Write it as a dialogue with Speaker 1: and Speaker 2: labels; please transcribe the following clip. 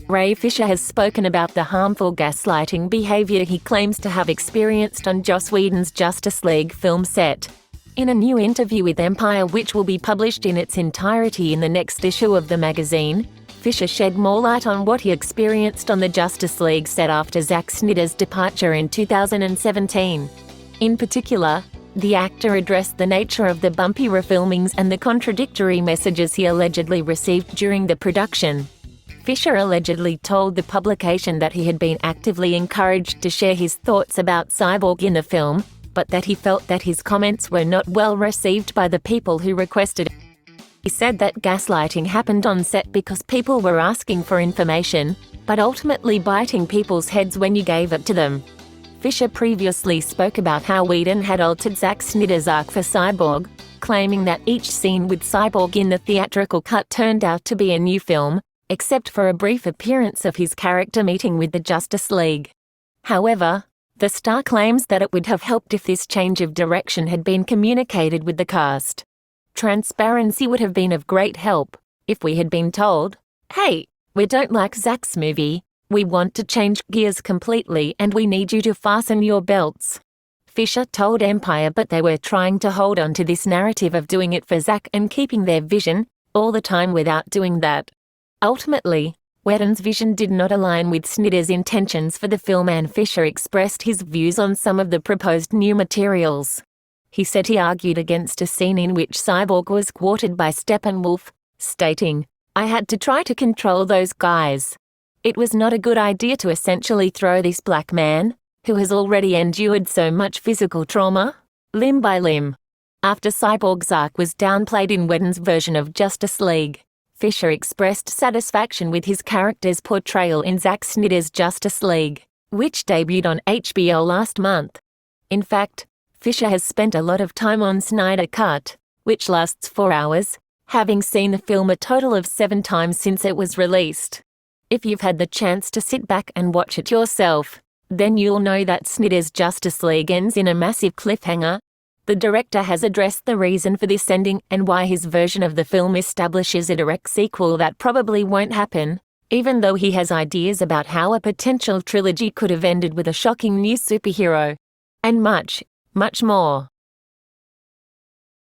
Speaker 1: Ray Fisher has spoken about the harmful gaslighting behavior he claims to have experienced on Joss Whedon's Justice League film set. In a new interview with Empire, which will be published in its entirety in the next issue of the magazine, Fisher shed more light on what he experienced on the Justice League set after Zack Snyder's departure in 2017. In particular, the actor addressed the nature of the bumpy refilmings and the contradictory messages he allegedly received during the production. Fisher allegedly told the publication that he had been actively encouraged to share his thoughts about Cyborg in the film, but that he felt that his comments were not well received by the people who requested it. He said that gaslighting happened on set because people were asking for information, but ultimately biting people's heads when you gave it to them. Fisher previously spoke about how Whedon had altered Zack Snyder's arc for Cyborg, claiming that each scene with Cyborg in the theatrical cut turned out to be a new film, except for a brief appearance of his character meeting with the Justice League. However, the star claims that it would have helped if this change of direction had been communicated with the cast. Transparency would have been of great help if we had been told, "Hey, we don't like Zack's movie, we want to change gears completely and we need you to fasten your belts." Fisher told Empire, but they were trying to hold on to this narrative of doing it for Zack and keeping their vision all the time without doing that. Ultimately, Whedon's vision did not align with Snyder's intentions for the film, and Fisher expressed his views on some of the proposed new materials. He said he argued against a scene in which Cyborg was quartered by Steppenwolf, stating, "I had to try to control those guys. It was not a good idea to essentially throw this black man, who has already endured so much physical trauma, limb by limb." After Cyborg's arc was downplayed in Whedon's version of Justice League, Fisher expressed satisfaction with his character's portrayal in Zack Snyder's Justice League, which debuted on HBO last month. In fact, Fisher has spent a lot of time on Snyder Cut, which lasts 4 hours, having seen the film a total of 7 times since it was released. If you've had the chance to sit back and watch it yourself, then you'll know that Snyder's Justice League ends in a massive cliffhanger. The director has addressed the reason for this ending and why his version of the film establishes a direct sequel that probably won't happen, even though he has ideas about how a potential trilogy could have ended with a shocking new superhero. And much, much more.